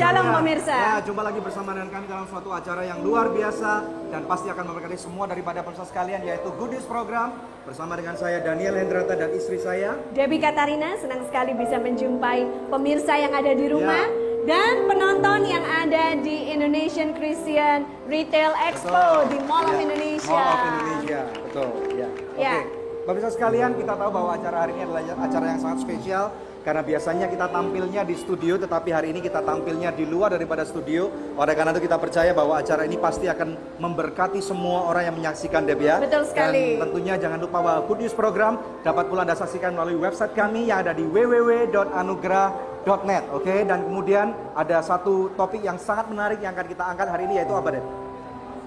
Shalom semuanya. pemirsa. Ya, jumpa lagi bersama dengan kami dalam suatu acara yang luar biasa dan pasti akan memberkati semua daripada pemirsa sekalian, yaitu Good News Program bersama dengan saya Daniel Hendrata dan istri saya Debbie Katarina, senang sekali bisa menjumpai pemirsa yang ada di rumah dan penonton yang ada di Indonesian Christian Retail Expo di Mall of Indonesia. Mall of Indonesia, betul. Ya. Ya. Oke, pemirsa sekalian, kita tahu bahwa acara hari ini adalah acara yang sangat spesial. Karena biasanya kita tampilnya di studio, tetapi hari ini kita tampilnya di luar daripada studio. Oleh karena itu kita percaya bahwa acara ini pasti akan memberkati semua orang yang menyaksikan, Deb, ya. Betul sekali. Dan tentunya jangan lupa bahwa Good News Program dapat pula Anda saksikan melalui website kami yang ada di www.anugerah.net. Oke, dan kemudian ada satu topik yang sangat menarik yang akan kita angkat hari ini, yaitu apa, Deb?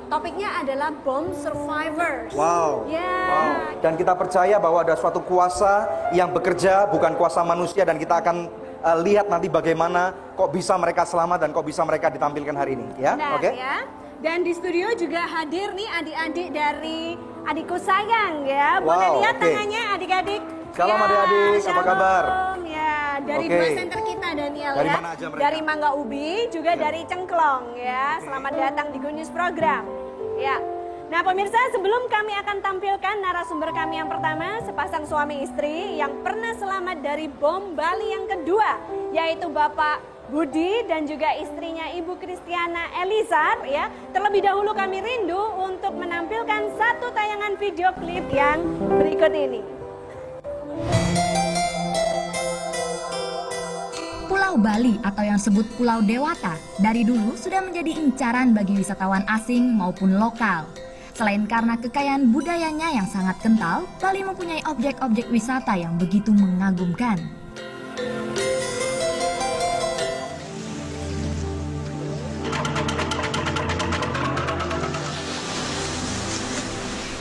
Topiknya adalah bomb survivors. Wow. Ya. Wow. Dan kita percaya bahwa ada suatu kuasa yang bekerja, bukan kuasa manusia, dan kita akan lihat nanti bagaimana kok bisa mereka selamat dan kok bisa mereka ditampilkan hari ini, ya. Benar, Oke. ya. Dan di studio juga hadir nih adik-adik dari adikku sayang ya. Boleh Wow, lihat oke. tangannya adik-adik. Shalom adik-adik, apa kabar? Shalom, ya. Dari Oke. dua center kita Daniel, Dari ya. mana aja mereka? Dari Mangga Ubi, juga dari Cengklong ya. Oke. Selamat datang di Good News Program. Ya. Nah pemirsa, sebelum kami akan tampilkan narasumber kami yang pertama, sepasang suami istri yang pernah selamat dari bom Bali yang kedua, yaitu Bapak Budi dan juga istrinya Ibu Kristiana Elizar, ya. Terlebih dahulu kami rindu untuk menampilkan satu tayangan video klip yang berikut ini. Pulau Bali atau yang disebut Pulau Dewata dari dulu sudah menjadi incaran bagi wisatawan asing maupun lokal. Selain karena kekayaan budayanya yang sangat kental, Bali mempunyai objek-objek wisata yang begitu mengagumkan.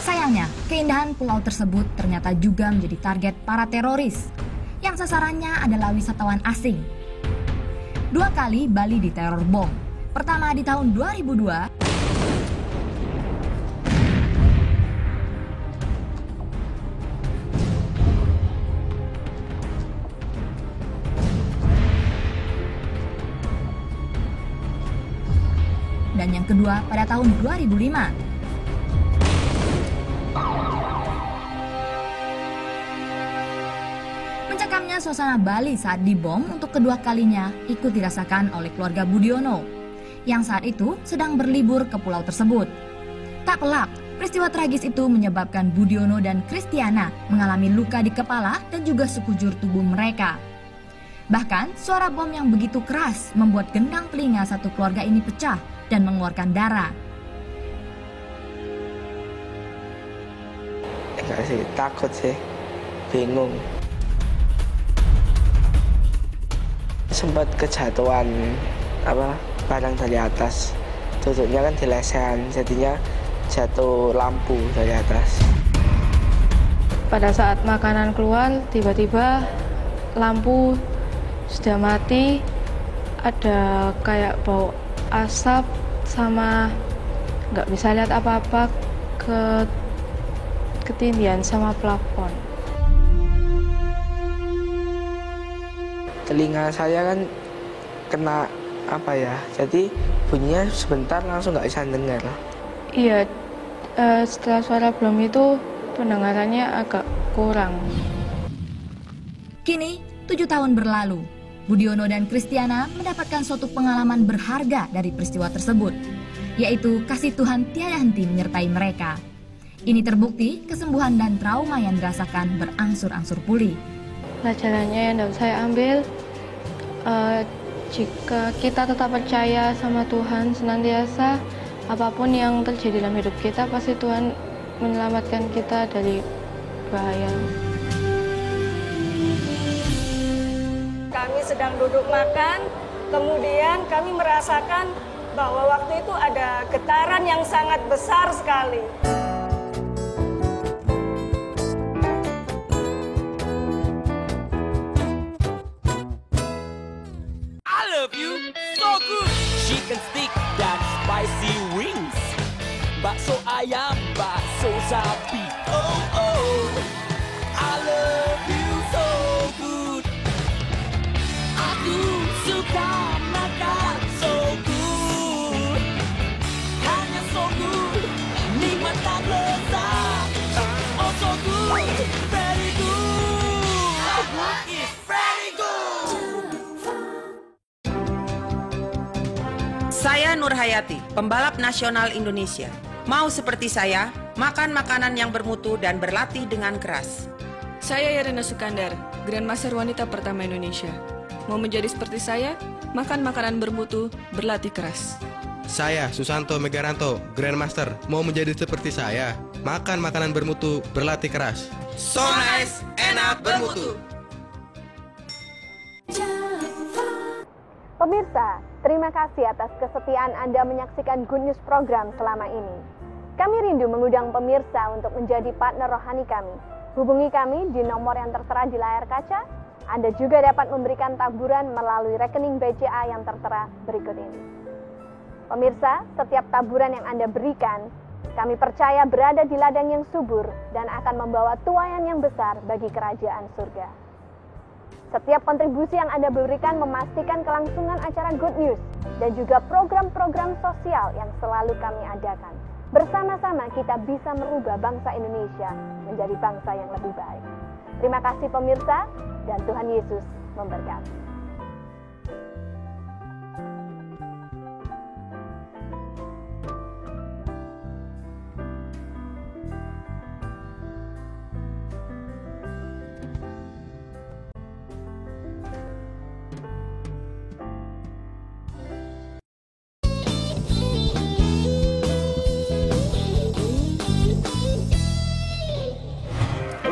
Sayangnya, keindahan pulau tersebut ternyata juga menjadi target para teroris, yang sasarannya adalah wisatawan asing. 2 kali Bali diteror bom. Pertama di tahun 2002, dan yang kedua pada tahun 2005. Mencekamnya suasana Bali saat dibom untuk kedua kalinya ikut dirasakan oleh keluarga Budiono yang saat itu sedang berlibur ke pulau tersebut. Tak pelak, peristiwa tragis itu menyebabkan Budiono dan Kristiana mengalami luka di kepala dan juga sekujur tubuh mereka. Bahkan suara bom yang begitu keras membuat gendang telinga satu keluarga ini pecah dan mengeluarkan darah. Enggak sih, takut sih, bingung. Sempat kejatuhan barang dari atas, tutupnya kan di lesehan, jadinya jatuh lampu dari atas. Pada saat makanan keluar, tiba-tiba lampu sudah mati, ada kayak bau asap sama nggak bisa lihat apa-apa, ketindihan sama plafon. Telinga saya kan kena jadi bunyinya sebentar langsung nggak bisa dengar. Iya, setelah suara bom itu pendengarannya agak kurang. Kini, 7 tahun berlalu, Budiono dan Kristiana mendapatkan suatu pengalaman berharga dari peristiwa tersebut, yaitu kasih Tuhan tiada henti menyertai mereka. Ini terbukti kesembuhan dan trauma yang dirasakan berangsur-angsur pulih. Pelajarannya yang dapat saya ambil, jika kita tetap percaya sama Tuhan senantiasa, apapun yang terjadi dalam hidup kita, pasti Tuhan menyelamatkan kita dari bahaya. Kami sedang duduk makan, kemudian kami merasakan bahwa waktu itu ada getaran yang sangat besar sekali. So good, chicken stick dan spicy wings, bakso ayam, bakso sapi. Oh oh, I love you so good. Aku suka makan Nurhayati, pembalap nasional Indonesia. Mau seperti saya, makan makanan yang bermutu dan berlatih dengan keras. Saya Yarina Sukandar, Grandmaster wanita pertama Indonesia. Mau menjadi seperti saya, makan makanan bermutu, berlatih keras. Saya Susanto Megaranto, Grandmaster. Mau menjadi seperti saya, makan makanan bermutu, berlatih keras. So nice, enak, bermutu. Pemirsa, terima kasih atas kesetiaan Anda menyaksikan Good News program selama ini. Kami rindu mengundang pemirsa untuk menjadi partner rohani kami. Hubungi kami di nomor yang tertera di layar kaca. Anda juga dapat memberikan taburan melalui rekening BCA yang tertera berikut ini. Pemirsa, setiap taburan yang Anda berikan, kami percaya berada di ladang yang subur dan akan membawa tuaian yang besar bagi kerajaan surga. Setiap kontribusi yang Anda berikan memastikan kelangsungan acara Good News dan juga program-program sosial yang selalu kami adakan. Bersama-sama kita bisa merubah bangsa Indonesia menjadi bangsa yang lebih baik. Terima kasih pemirsa, dan Tuhan Yesus memberkati.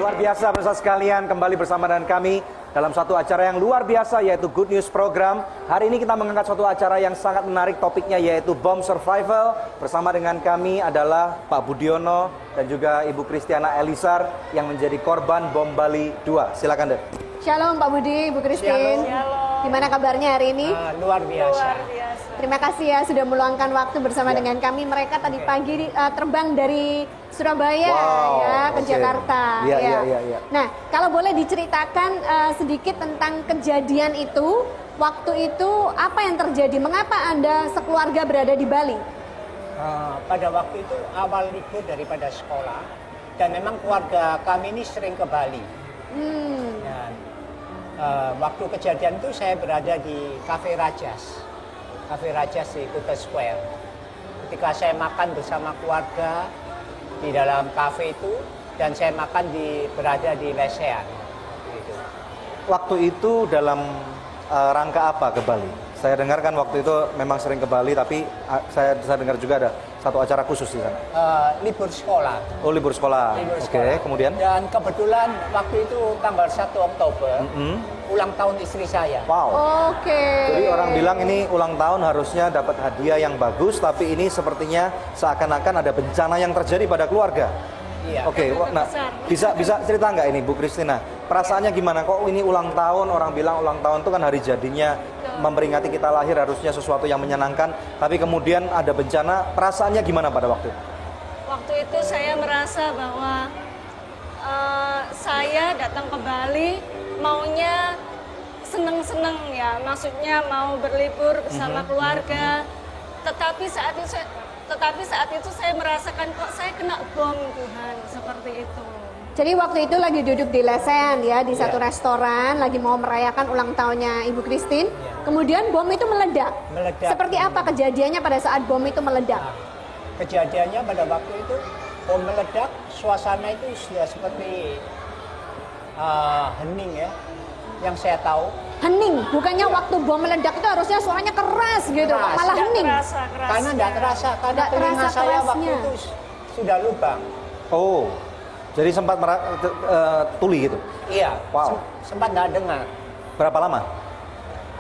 Luar biasa pemirsa sekalian, kembali bersama dengan kami dalam satu acara yang luar biasa yaitu Good News Program. Hari ini kita mengangkat suatu acara yang sangat menarik, topiknya yaitu Bom Survival. Bersama dengan kami adalah Pak Budiono dan juga Ibu Kristiana Elisar yang menjadi korban bom Bali 2. Silakan deh. Shalom Pak Budi, Ibu Christine. Shalom. Gimana kabarnya hari ini? Luar biasa. Terima kasih ya sudah meluangkan waktu bersama dengan kami. Mereka tadi pagi terbang dari Surabaya ke Jakarta. Iya. Nah, kalau boleh diceritakan sedikit tentang kejadian itu, waktu itu apa yang terjadi? Mengapa Anda sekeluarga berada di Bali? Pada waktu itu awal libur daripada sekolah dan memang keluarga kami ini sering ke Bali. Dan, waktu kejadian itu saya berada di Cafe Rajas di Kuta Square. Ketika saya makan bersama keluarga di dalam kafe itu dan saya makan berada di Lesean. Gitu. Waktu itu dalam rangka apa ke Bali? Saya dengar kan waktu itu memang sering ke Bali, tapi saya dengar juga ada satu acara khusus di sana. Libur sekolah. Oh, libur sekolah. Oke, kemudian? Dan kebetulan waktu itu tanggal 1 Oktober, ulang tahun istri saya. Wow. Oke. Jadi orang bilang ini ulang tahun harusnya dapat hadiah yang bagus, tapi ini sepertinya seakan-akan ada bencana yang terjadi pada keluarga. Iya. Oke, nah bisa cerita nggak ini Bu Kristina? Perasaannya gimana? Kok ini ulang tahun? Orang bilang ulang tahun itu kan hari jadinya, memperingati kita lahir harusnya sesuatu yang menyenangkan. Tapi kemudian ada bencana, perasaannya gimana pada waktu itu? Waktu itu saya merasa bahwa saya datang ke Bali maunya seneng-seneng ya, maksudnya mau berlibur bersama keluarga. Tetapi saat itu saya merasakan kok saya kena bom, Tuhan, seperti itu. Jadi waktu itu lagi duduk di Lesean ya, di satu restoran, lagi mau merayakan ulang tahunnya Ibu Christine. Kemudian bom itu meledak. Seperti apa kejadiannya pada saat bom itu meledak? Kejadiannya pada waktu itu bom meledak, suasana itu sudah seperti hening ya, yang saya tahu. Hening, bukannya waktu bom meledak itu harusnya suaranya keras gitu, malah hening. Karena tidak terasa, karena telinga saya waktu itu sudah lubang. Oh, jadi sempat tuli gitu? Iya, wow. Sempat tidak dengar. Berapa lama?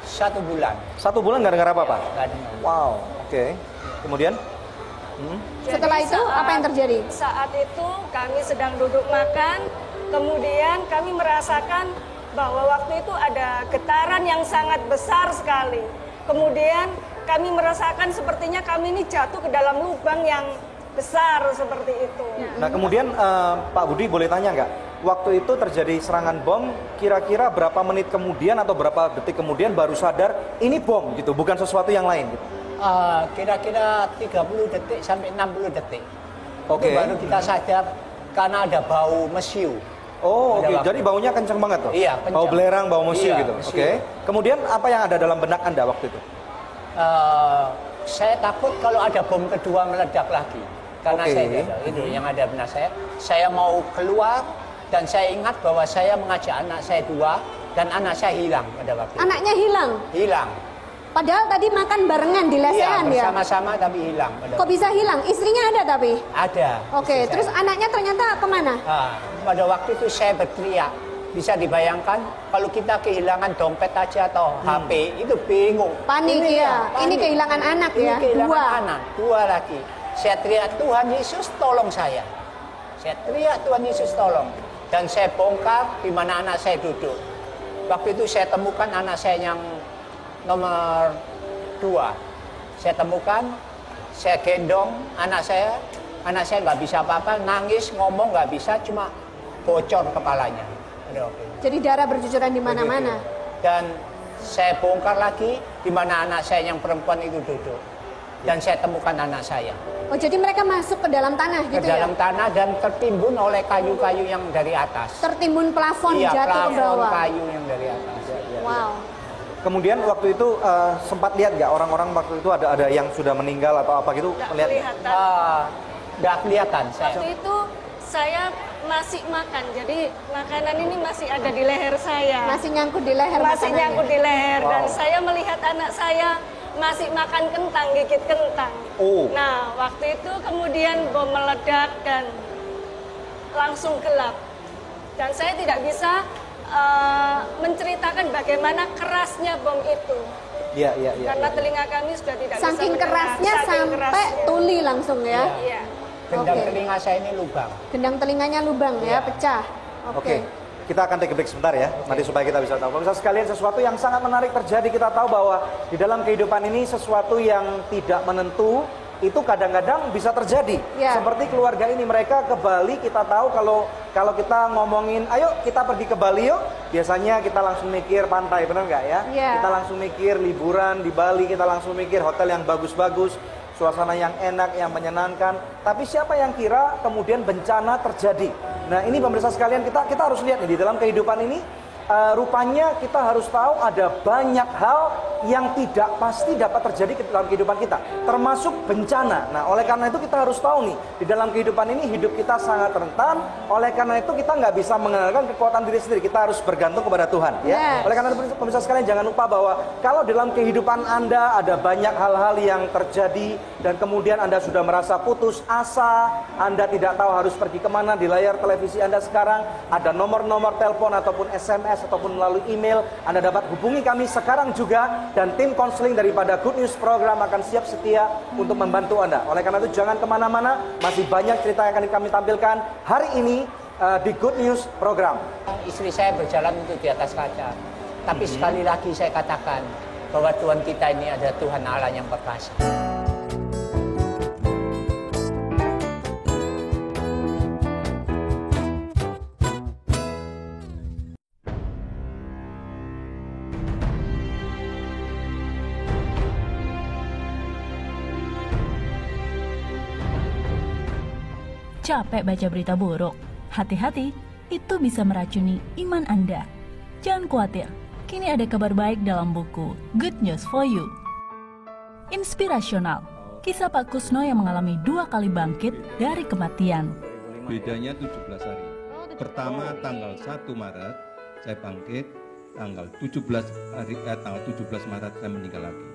1 bulan. 1 bulan nggak dengar apa-apa? Nggak dengar. Wow, oke. Kemudian? Setelah itu apa yang terjadi? Saat itu kami sedang duduk makan, kemudian kami merasakan bahwa waktu itu ada getaran yang sangat besar sekali. Kemudian kami merasakan sepertinya kami ini jatuh ke dalam lubang yang besar seperti itu. Nah kemudian Pak Budi boleh tanya nggak? Waktu itu terjadi serangan bom, kira-kira berapa menit kemudian atau berapa detik kemudian baru sadar ini bom gitu, bukan sesuatu yang lain gitu? Kira-kira 30 detik sampai 60 detik. Oke. Baru kita sadar karena ada bau mesiu. Oh, oke. Jadi baunya kencang banget tuh? Iya, kencang. Bau belerang, bau mesiu iya, gitu? Oke. Kemudian apa yang ada dalam benak Anda waktu itu? Saya takut kalau ada bom kedua meledak lagi. Karena Oke. saya itu yang ada benar saya mau keluar dan saya ingat bahwa saya mengajak anak saya 2 dan anak saya hilang pada waktu itu. Anaknya hilang? Hilang. Padahal tadi makan barengan di lesehan Iya, ya? bersama-sama tapi hilang. Kok bisa hilang? Istrinya ada tapi? Ada. Oke, istri terus saya. anaknya ternyata kemana? Pada waktu itu saya berteriak. Bisa dibayangkan kalau kita kehilangan dompet aja atau HP itu bingung. Panik ya. Ini kehilangan anak Ini ya. kehilangan 2. anak, 2 lagi. Saya teriak, Tuhan Yesus tolong saya. Saya teriak, Tuhan Yesus tolong. Dan saya bongkar di mana anak saya duduk. Waktu itu saya temukan anak saya yang nomor 2. Saya temukan, saya gendong anak saya. Anak saya nggak bisa apa-apa, nangis, ngomong nggak bisa, cuma bocor kepalanya. Jadi darah bercucuran di mana-mana. Dan saya bongkar lagi di mana anak saya yang perempuan itu duduk. Dan saya temukan anak saya. Oh, jadi mereka masuk ke dalam tanah gitu Ke ya? dalam tanah dan tertimbun oleh kayu-kayu yang dari atas. Tertimbun plafon Iya, jatuh ke plafon bawah. kayu yang dari atas. Wow. Kemudian waktu itu sempat lihat nggak orang-orang waktu itu ada yang sudah meninggal atau apa gitu? Nggak Lihat? kelihatan. Nggak kelihatan. Waktu itu saya masih makan, jadi makanan ini masih ada di leher saya. Masih nyangkut di leher Masih makanannya. nyangkut di leher. Dan Wow. saya melihat anak saya masih makan kentang, gigit kentang. Oh. Nah, waktu itu kemudian bom meledak dan langsung gelap. Dan saya tidak bisa menceritakan bagaimana kerasnya bom itu. Iya. Karena telinga kami sudah tidak Saking bisa mendengar. kerasnya Saking sampai kerasnya. tuli langsung ya? Iya. Gendang Oke. telinga saya ini lubang. Gendang telinganya lubang ya, Iya. pecah. Oke. Kita akan take a break sebentar ya, nanti supaya kita bisa tahu. Pemirsa sekalian, sesuatu yang sangat menarik terjadi. Kita tahu bahwa di dalam kehidupan ini sesuatu yang tidak menentu itu kadang-kadang bisa terjadi. Ya. Seperti keluarga ini, mereka ke Bali. Kita tahu kalau kita ngomongin, ayo kita pergi ke Bali yuk. Biasanya kita langsung mikir pantai, benar nggak ya? Ya. Kita langsung mikir liburan di Bali, kita langsung mikir hotel yang bagus-bagus, suasana yang enak, yang menyenangkan. Tapi siapa yang kira kemudian bencana terjadi? Nah, ini pemirsa sekalian, kita harus lihat nih di dalam kehidupan ini. Rupanya kita harus tahu ada banyak hal yang tidak pasti dapat terjadi dalam kehidupan kita, termasuk bencana. Nah, oleh karena itu kita harus tahu nih, di dalam kehidupan ini hidup kita sangat rentan. Oleh karena itu kita nggak bisa mengandalkan kekuatan diri sendiri, kita harus bergantung kepada Tuhan. Ya. Yes. Oleh karena itu pemirsa sekalian, jangan lupa bahwa kalau dalam kehidupan Anda ada banyak hal-hal yang terjadi dan kemudian Anda sudah merasa putus asa, Anda tidak tahu harus pergi kemana. Di layar televisi Anda sekarang ada nomor-nomor telepon ataupun SMS ataupun melalui email. Anda dapat hubungi kami sekarang juga, dan tim konseling daripada Good News Program akan siap setia untuk membantu Anda. Oleh karena itu jangan kemana-mana, masih banyak cerita yang akan kami tampilkan hari ini di Good News Program. Istri saya berjalan untuk di atas kaca. Tapi sekali lagi saya katakan bahwa Tuhan kita ini adalah Tuhan Allah yang perkasa. Capek baca berita buruk? Hati-hati, itu bisa meracuni iman Anda. Jangan khawatir, kini ada kabar baik dalam buku Good News for You. Inspirasional, kisah Pak Kusno yang mengalami 2 kali bangkit dari kematian. Bedanya 17 hari. Pertama tanggal 1 Maret saya bangkit, tanggal 17 Maret saya meninggal lagi.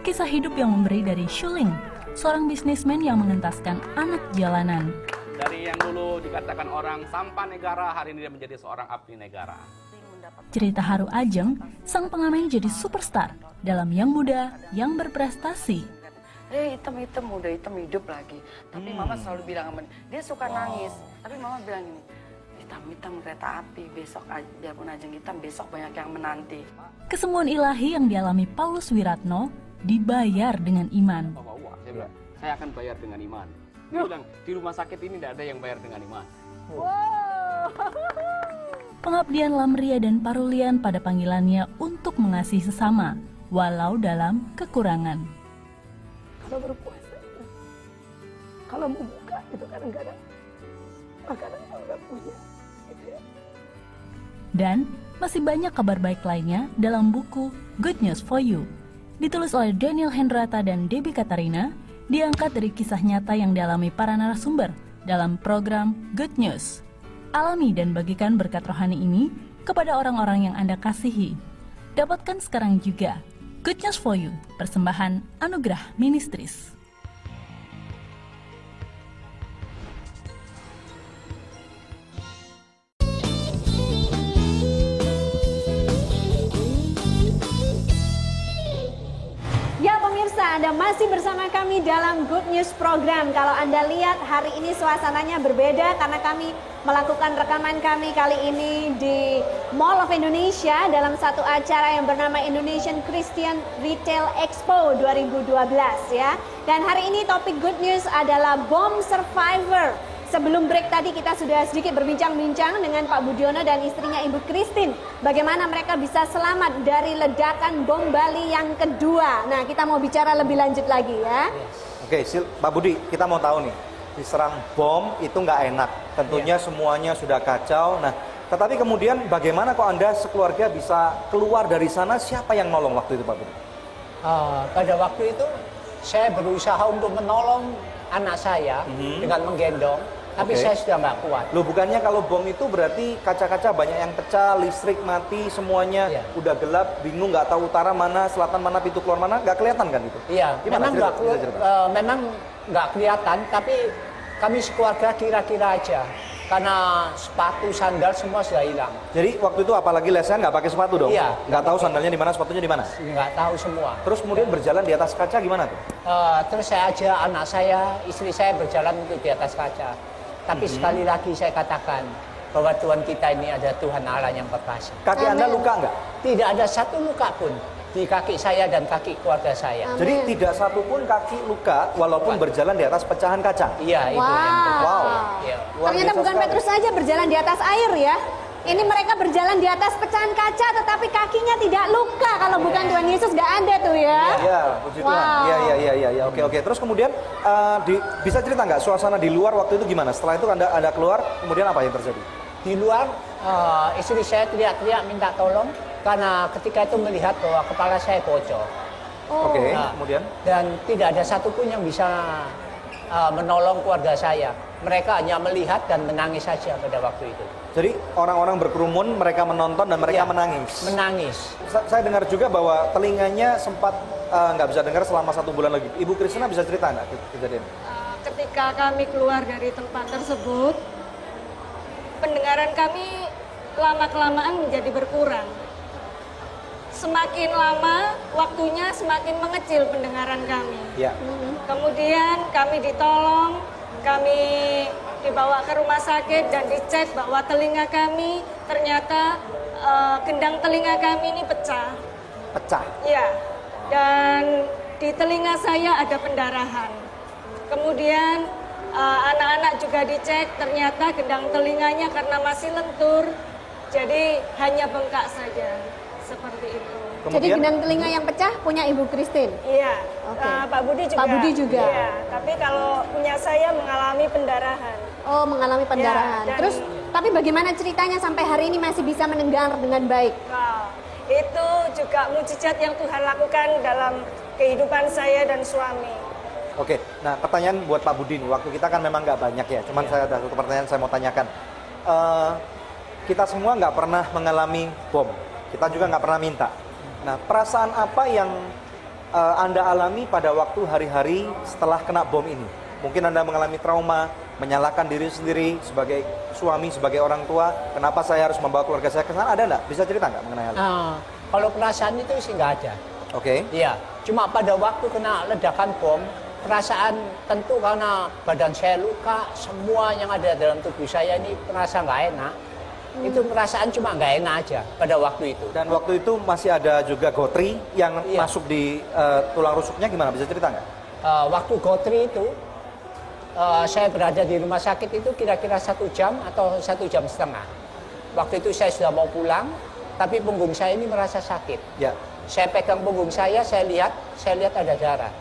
Kisah hidup yang memberi dari Shuling, seorang bisnismen yang mengentaskan anak jalanan. Dari yang dulu dikatakan orang sampah negara, hari ini dia menjadi seorang abdi negara. Cerita haru Ajeng, sang pengamen jadi superstar dalam Yang Muda, Yang Berprestasi. Hitam muda, hitam hidup lagi. Tapi mama selalu bilang sama dia suka nangis. Tapi mama bilang gini, hitam kereta api, besok biarpun Ajeng hitam, besok banyak yang menanti. Kesembuhan ilahi yang dialami Paulus Wiratno dibayar dengan iman. Saya akan bayar dengan iman. Dia bilang, di rumah sakit ini tidak ada yang bayar dengan iman. Pengabdian Lamria dan Parulian pada panggilannya untuk mengasihi sesama, walau dalam kekurangan. Kalau berpuasa itu, kalau mau buka itu kadang-kadang makanan kalau nggak punya. Gitu ya. Dan masih banyak kabar baik lainnya dalam buku Good News for You. ditulis oleh Daniel Hendrata dan Debbie Katarina, diangkat dari kisah nyata yang dialami para narasumber dalam program Good News. Alami dan bagikan berkat rohani ini kepada orang-orang yang Anda kasihi. Dapatkan sekarang juga Good News for You, persembahan Anugerah Ministries. Ya pemirsa, Anda masih bersama kami dalam Good News Program. Kalau Anda lihat hari ini suasananya berbeda karena kami melakukan rekaman kami kali ini di Mall of Indonesia dalam satu acara yang bernama Indonesian Christian Retail Expo 2012 ya. Dan hari ini topik Good News adalah Bom Survivor. Sebelum break tadi kita sudah sedikit berbincang-bincang dengan Pak Budiono dan istrinya Ibu Christine. Bagaimana mereka bisa selamat dari ledakan bom Bali yang kedua. Nah, kita mau bicara lebih lanjut lagi ya. Oke, Pak Budi, kita mau tahu nih. Diserang bom itu nggak enak. Tentunya semuanya sudah kacau. Nah, tetapi kemudian bagaimana kok Anda sekeluarga bisa keluar dari sana? Siapa yang nolong waktu itu, Pak Budi? Pada waktu itu saya berusaha untuk menolong anak saya dengan menggendong. Tapi saya sudah nggak kuat. Loh, bukannya kalau bom itu berarti kaca-kaca banyak yang pecah, listrik mati, semuanya udah gelap, bingung nggak tahu utara mana, selatan mana, pintu keluar mana, nggak kelihatan kan itu? Iya, memang nggak kelihatan, tapi kami sekeluarga kira-kira aja. Karena sepatu, sandal semua sudah hilang. Jadi waktu itu apalagi lesehan nggak pakai sepatu dong? Iya. Nggak tahu sandalnya di mana, sepatunya di mana? Nggak tahu semua. Terus kemudian berjalan di atas kaca gimana tuh? Terus saya ajak anak saya, istri saya berjalan untuk di atas kaca. Tapi sekali lagi saya katakan bahwa Tuhan kita ini ada Tuhan Allah yang perkasa. Kaki Anda luka nggak? Tidak ada satu luka pun di kaki saya dan kaki keluarga saya. Jadi tidak satu pun kaki luka walaupun berjalan di atas pecahan kaca? Iya, itu yang wow. Ya. Ternyata bukan Petrus saja berjalan di atas air ya. Ini mereka berjalan di atas pecahan kaca tetapi kakinya tidak luka. Kalau bukan Tuhan Yesus nggak ada tuh ya. Iya, puji Tuhan. Iya. Oke. Terus kemudian bisa cerita nggak suasana di luar waktu itu gimana? Setelah itu Anda keluar, kemudian apa yang terjadi? Di luar, istri saya teriak-teriak minta tolong karena ketika itu melihat bahwa kepala saya bocor. Oke, kemudian? Dan tidak ada satupun yang bisa menolong keluarga saya. Mereka hanya melihat dan menangis saja pada waktu itu. Jadi orang-orang berkerumun, mereka menonton dan mereka menangis. Menangis. Saya dengar juga bahwa telinganya sempat nggak bisa dengar selama 1 bulan lagi. Ibu Kristina bisa cerita nggak kejadian? Ketika kami keluar dari tempat tersebut, pendengaran kami lama-kelamaan menjadi berkurang. Semakin lama waktunya semakin mengecil pendengaran kami. Ya. Kemudian kami ditolong, kami dibawa ke rumah sakit dan dicek bahwa telinga kami ternyata gendang telinga kami ini pecah. Pecah? Iya. Dan di telinga saya ada pendarahan. Kemudian anak-anak juga dicek, ternyata gendang telinganya karena masih lentur, jadi hanya bengkak saja. Seperti itu. Kemudian, jadi gendang telinga yang pecah punya Ibu Christine? Iya, Pak Budi juga. Pak Budi juga? Iya, tapi kalau punya saya mengalami pendarahan. Oh, mengalami pendarahan. Ya, terus, tapi bagaimana ceritanya sampai hari ini masih bisa mendengar dengan baik? Nah, itu juga mujizat yang Tuhan lakukan dalam kehidupan saya dan suami. Oke, nah pertanyaan buat Pak Budi nih, waktu kita kan memang nggak banyak ya, cuman saya ada satu pertanyaan saya mau tanyakan. Kita semua nggak pernah mengalami bom. Kita juga nggak pernah minta. Nah, perasaan apa yang Anda alami pada waktu hari-hari setelah kena bom ini? Mungkin Anda mengalami trauma, menyalahkan diri sendiri sebagai suami, sebagai orang tua. Kenapa saya harus membawa keluarga saya ke sana? Ada nggak? Bisa cerita nggak mengenai hal itu? Kalau perasaan itu sih nggak ada. Oke. Iya, cuma pada waktu kena ledakan bom, perasaan tentu karena badan saya luka, semua yang ada dalam tubuh saya ini merasa nggak enak. Itu perasaan cuma nggak enak aja pada waktu itu. Dan waktu itu masih ada juga gotri yang masuk di tulang rusuknya, gimana? Bisa cerita nggak? Waktu gotri itu, saya berada di rumah sakit itu kira-kira 1 jam atau 1,5 jam. Waktu itu saya sudah mau pulang, tapi punggung saya ini merasa sakit. Ya. Saya pegang punggung saya lihat ada darah.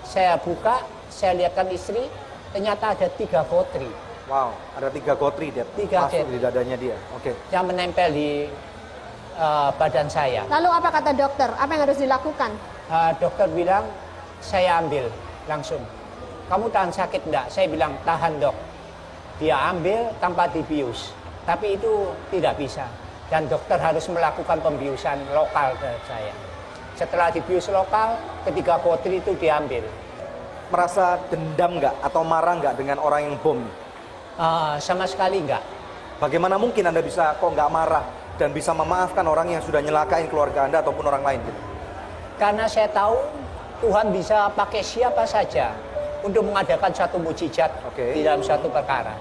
Saya buka, saya lihatkan istri, ternyata ada 3 gotri. Wow, ada 3 gotri dia masuk di dadanya dia. Oke. Yang menempel di badan saya. Lalu apa kata dokter? Apa yang harus dilakukan? Dokter bilang, saya ambil langsung. Kamu tahan sakit enggak? Saya bilang, tahan dok. Dia ambil tanpa dibius. Tapi itu tidak bisa. Dan dokter harus melakukan pembiusan lokal ke saya. Setelah dibius lokal, ketika gotri itu diambil. Merasa dendam nggak atau marah nggak dengan orang yang bom? Sama sekali nggak. Bagaimana mungkin Anda bisa kok nggak marah dan bisa memaafkan orang yang sudah nyelakain keluarga Anda ataupun orang lain? Gitu? Karena saya tahu Tuhan bisa pakai siapa saja untuk mengadakan satu mujizat di dalam suatu perkara.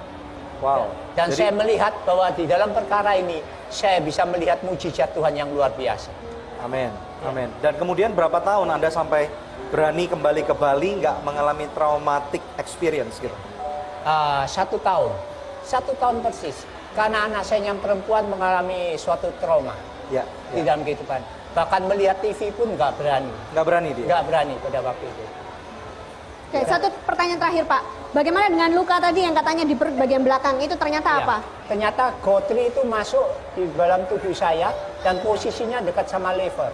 Wow. Dan saya melihat bahwa di dalam perkara ini saya bisa melihat mujizat Tuhan yang luar biasa. Amin. Amin. Dan kemudian berapa tahun Anda sampai berani kembali ke Bali nggak mengalami traumatic experience gitu? 1 tahun. 1 tahun persis. Karena anak saya yang perempuan mengalami suatu trauma di dalam kehidupan. Bahkan melihat TV pun nggak berani. Nggak berani dia? Nggak berani pada waktu itu. Oke, satu pertanyaan terakhir Pak. Bagaimana dengan luka tadi yang katanya di perut bagian belakang? Itu ternyata apa? Ternyata gotri itu masuk di dalam tubuh saya dan posisinya dekat sama lever.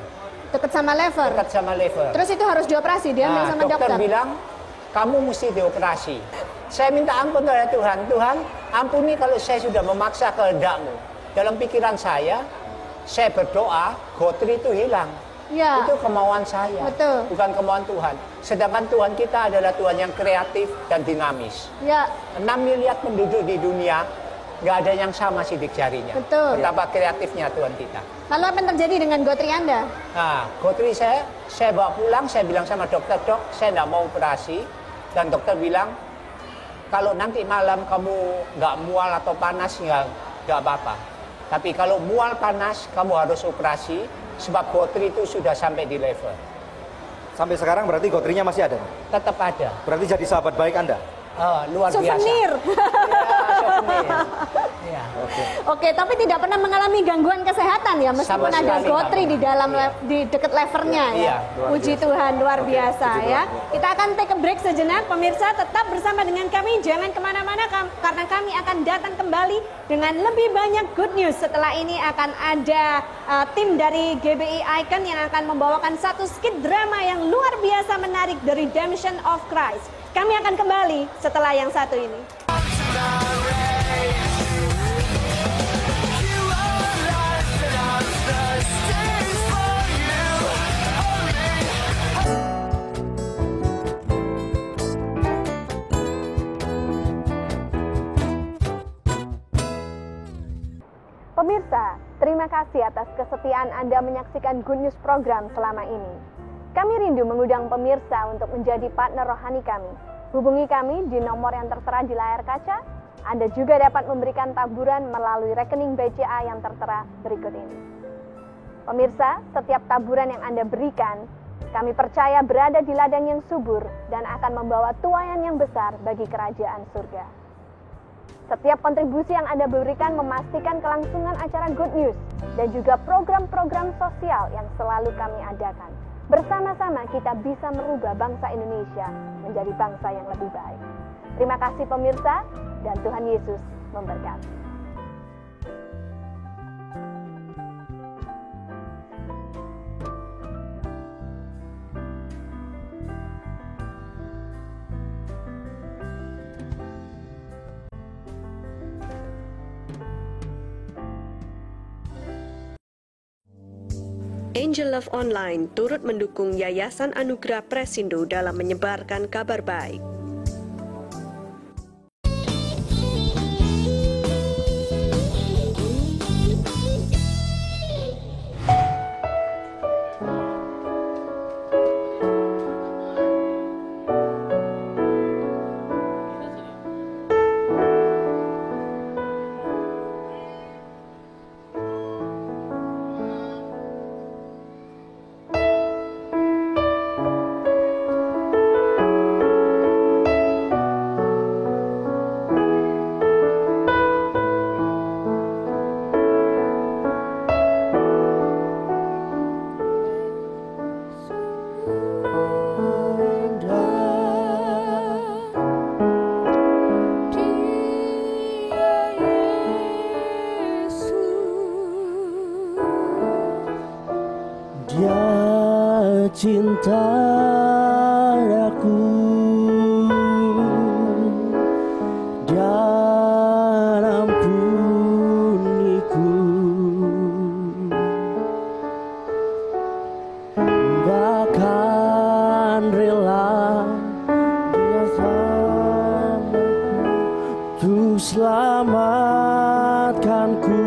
Dekat sama lever? Dekat sama lever. Terus itu harus dioperasi, diambil sama dokter? Dokter bilang, kamu mesti dioperasi. Saya minta ampun kepada Tuhan. Tuhan, ampuni kalau saya sudah memaksa kehendak-Mu. Dalam pikiran saya berdoa, gotri itu hilang. Ya. Itu kemauan saya, bukan kemauan Tuhan. Sedangkan Tuhan kita adalah Tuhan yang kreatif dan dinamis. Ya. 6 miliar penduduk di dunia, nggak ada yang sama sidik jarinya. Betul. Betapa kreatifnya Tuhan kita. Lalu apa yang terjadi dengan gotri Anda? Nah, gotri saya bawa pulang, saya bilang sama dokter, dok, saya nggak mau operasi. Dan dokter bilang, kalau nanti malam kamu nggak mual atau panas, nggak apa-apa. Tapi kalau mual panas, kamu harus operasi, sebab gotri itu sudah sampai di level. Sampai sekarang berarti gotrinya masih ada? Tetap ada. Berarti jadi sahabat baik Anda? Luar biasa. Souvenir. Ya. Oke, tapi tidak pernah mengalami gangguan kesehatan ya, meskipun ada gotri di dalam di dekat levernya ya. Puji Tuhan, luar biasa ya. Kita akan take a break sejenak, pemirsa tetap bersama dengan kami, jangan kemana-mana karena kami akan datang kembali dengan lebih banyak good news. Setelah ini akan ada tim dari GBI Icon yang akan membawakan satu skit drama yang luar biasa menarik, The Redemption of Christ. Kami akan kembali setelah yang satu ini. Pemirsa, terima kasih atas kesetiaan Anda menyaksikan Good News program selama ini. Kami rindu mengundang pemirsa untuk menjadi partner rohani kami. Hubungi kami di nomor yang tertera di layar kaca. Anda juga dapat memberikan taburan melalui rekening BCA yang tertera berikut ini. Pemirsa, setiap taburan yang Anda berikan, kami percaya berada di ladang yang subur dan akan membawa tuaian yang besar bagi kerajaan surga. Setiap kontribusi yang Anda berikan memastikan kelangsungan acara Good News dan juga program-program sosial yang selalu kami adakan. Bersama-sama kita bisa merubah bangsa Indonesia menjadi bangsa yang lebih baik. Terima kasih pemirsa, dan Tuhan Yesus memberkati. Angel Love Online turut mendukung Yayasan Anugerah Presindo dalam menyebarkan kabar baik. cinta aku dan ampuniku, bahkan rela Dia untuk selamatkanku.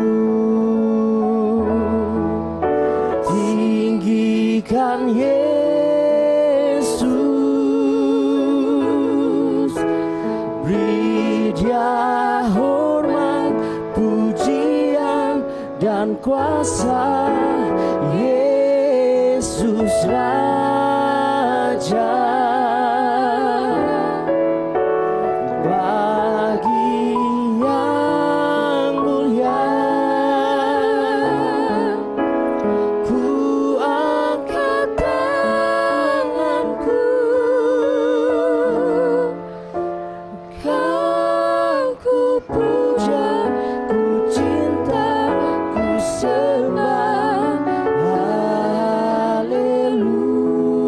Tinggikan Yesus, beri Dia hormat, pujian dan kuasa. Yesus Raja, bagi yang mulia ku angkat tanganku, kan ku puja, ku cinta, ku sembah. Haleluya.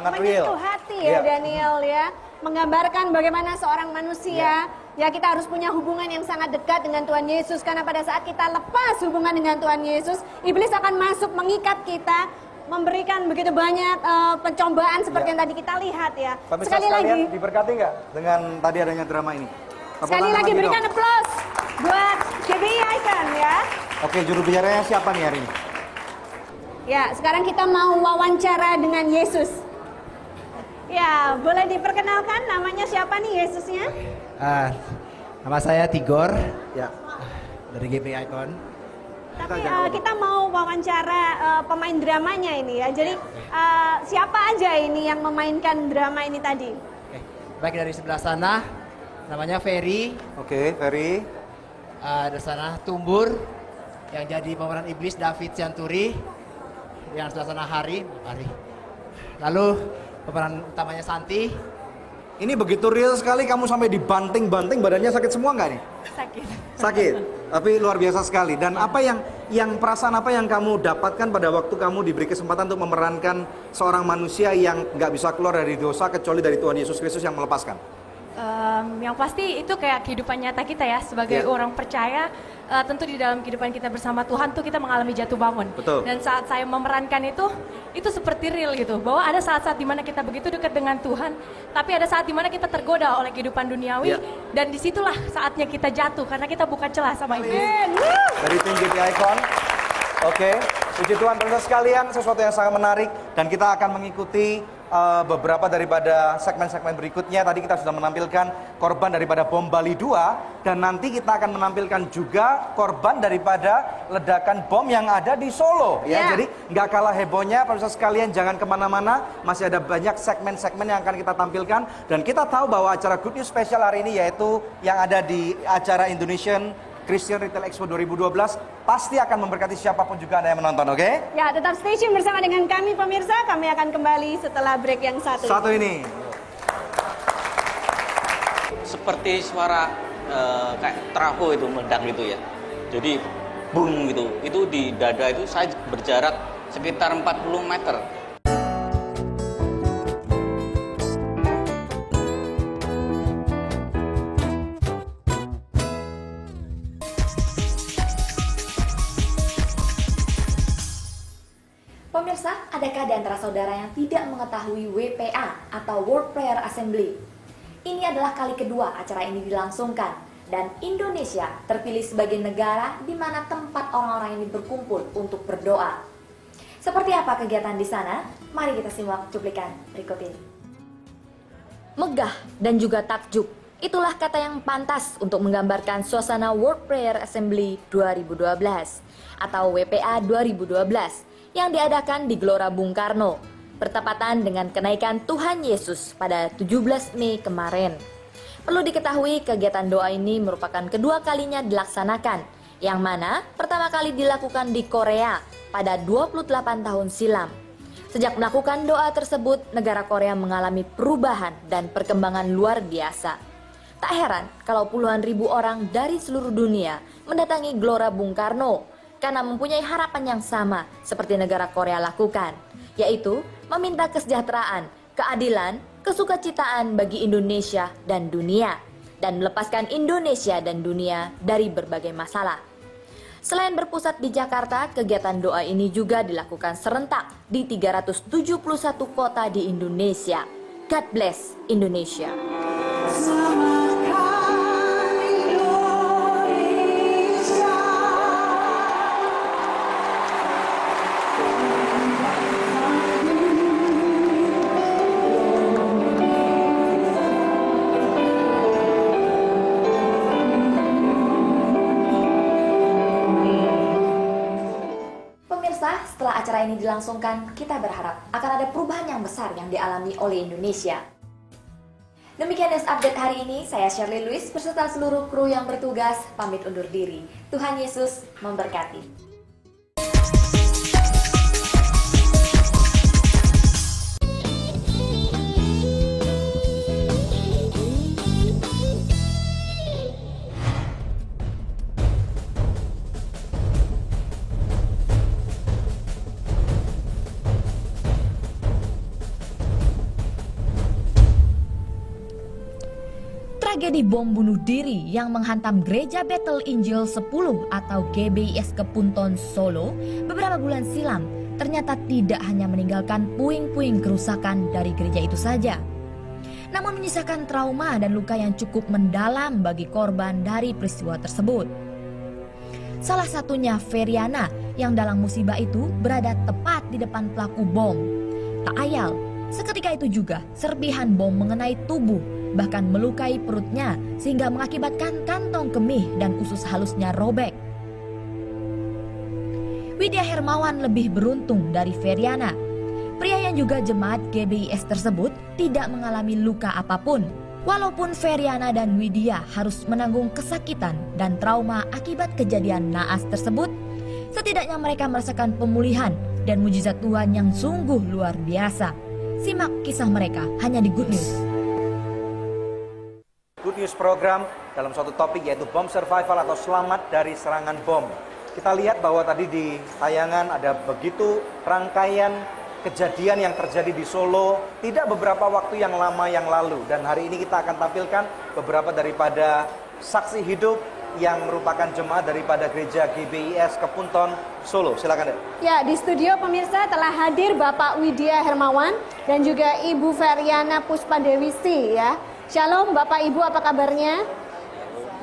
Sangat real. Menyentuh hati ya Daniel ya. Menggambarkan bagaimana seorang manusia ya kita harus punya hubungan yang sangat dekat dengan Tuhan Yesus. Karena pada saat kita lepas hubungan dengan Tuhan Yesus, iblis akan masuk mengikat kita, memberikan begitu banyak pencobaan seperti yang tadi kita lihat ya. Pemirsa Sekali lagi diberkati nggak dengan tadi adanya drama ini? Sekali lagi berikan applause buat GBI Icon ya. Oke, juru bicaranya siapa nih hari ini? Ya, sekarang kita mau wawancara dengan Yesus. Ya, boleh diperkenalkan namanya siapa nih Yesusnya? Nama saya Tigor. Ya. Dari GBI Icon. Tapi kita mau wawancara pemain dramanya ini ya. Jadi siapa aja ini yang memainkan drama ini tadi? Baik, dari sebelah sana namanya Ferry. Oke, Ferry. Dari sana Tumbur yang jadi pemeran iblis David Sianturi. Yang sebelah sana Hari. Lalu pemeran utamanya Santi. Ini begitu real sekali, kamu sampai dibanting-banting, badannya sakit semua nggak nih? Sakit, tapi luar biasa sekali. Dan apa yang perasaan apa yang kamu dapatkan pada waktu kamu diberi kesempatan untuk memerankan seorang manusia yang nggak bisa keluar dari dosa kecuali dari Tuhan Yesus Kristus yang melepaskan? Yang pasti itu kayak kehidupan nyata kita ya sebagai orang percaya. Tentu di dalam kehidupan kita bersama Tuhan tuh kita mengalami jatuh bangun. Betul. Dan saat saya memerankan itu seperti real gitu. Bahwa ada saat-saat dimana kita begitu dekat dengan Tuhan, tapi ada saat dimana kita tergoda oleh kehidupan duniawi, dan disitulah saatnya kita jatuh karena kita buka celah sama iblis. Dari tim GBI Icon. Oke, puji Tuhan pemirsa sekalian, sesuatu yang sangat menarik dan kita akan mengikuti beberapa daripada segmen-segmen berikutnya. Tadi kita sudah menampilkan korban daripada bom Bali 2 dan nanti kita akan menampilkan juga korban daripada ledakan bom yang ada di Solo ya. Jadi nggak kalah hebohnya pemirsa sekalian, jangan kemana-mana, masih ada banyak segmen-segmen yang akan kita tampilkan. Dan kita tahu bahwa acara Good News Special hari ini yaitu yang ada di acara Indonesian Christian Retail Expo 2012 pasti akan memberkati siapapun juga Anda yang menonton, oke? Ya, tetap stay tune bersama dengan kami pemirsa. Kami akan kembali setelah break yang satu ini. Seperti suara kayak trafo itu meledak gitu ya. Jadi boom gitu. Itu di dada itu saya berjarak sekitar 40 meter. Pemirsa, adakah di antara saudara yang tidak mengetahui WPA atau World Prayer Assembly? Ini adalah kali kedua acara ini dilangsungkan dan Indonesia terpilih sebagai negara di mana tempat orang-orang ini berkumpul untuk berdoa. Seperti apa kegiatan di sana? Mari kita simak cuplikan berikut ini. Megah dan juga takjub, itulah kata yang pantas untuk menggambarkan suasana World Prayer Assembly 2012 atau WPA 2012 yang diadakan di Gelora Bung Karno, bertepatan dengan kenaikan Tuhan Yesus pada 17 Mei kemarin. Perlu diketahui kegiatan doa ini merupakan kedua kalinya dilaksanakan, yang mana pertama kali dilakukan di Korea pada 28 tahun silam. Sejak melakukan doa tersebut, negara Korea mengalami perubahan dan perkembangan luar biasa. Tak heran kalau puluhan ribu orang dari seluruh dunia mendatangi Gelora Bung Karno karena mempunyai harapan yang sama seperti negara Korea lakukan, yaitu meminta kesejahteraan, keadilan, kesukacitaan bagi Indonesia dan dunia, dan melepaskan Indonesia dan dunia dari berbagai masalah. Selain berpusat di Jakarta, kegiatan doa ini juga dilakukan serentak di 371 kota di Indonesia. God bless Indonesia. Setelah acara ini dilangsungkan, kita berharap akan ada perubahan yang besar yang dialami oleh Indonesia. Demikian news update hari ini, saya Shirley Louis beserta seluruh kru yang bertugas pamit undur diri. Tuhan Yesus memberkati. Tragedi bom bunuh diri yang menghantam Gereja Bethel Injil 10 atau GBIS Kepunton Solo beberapa bulan silam ternyata tidak hanya meninggalkan puing-puing kerusakan dari gereja itu saja, namun menyisakan trauma dan luka yang cukup mendalam bagi korban dari peristiwa tersebut. Salah satunya Feriana yang dalam musibah itu berada tepat di depan pelaku bom. Tak ayal, seketika itu juga serpihan bom mengenai tubuh, bahkan melukai perutnya sehingga mengakibatkan kantong kemih dan usus halusnya robek. Widya Hermawan lebih beruntung dari Feriana. Pria yang juga jemaat GBIS tersebut tidak mengalami luka apapun. Walaupun Feriana dan Widya harus menanggung kesakitan dan trauma akibat kejadian naas tersebut, setidaknya mereka merasakan pemulihan dan mujizat Tuhan yang sungguh luar biasa. Simak kisah mereka hanya di Good News. Good News program dalam suatu topik yaitu bom survival atau selamat dari serangan bom. Kita lihat bahwa tadi di tayangan ada begitu rangkaian kejadian yang terjadi di Solo tidak beberapa waktu yang lama yang lalu, dan hari ini kita akan tampilkan beberapa daripada saksi hidup yang merupakan jemaat daripada gereja GBIS Kepunton Solo. Silakan deh. Ya, di studio pemirsa telah hadir Bapak Widya Hermawan dan juga Ibu Feriana Puspadewisi ya. Shalom Bapak Ibu, apa kabarnya?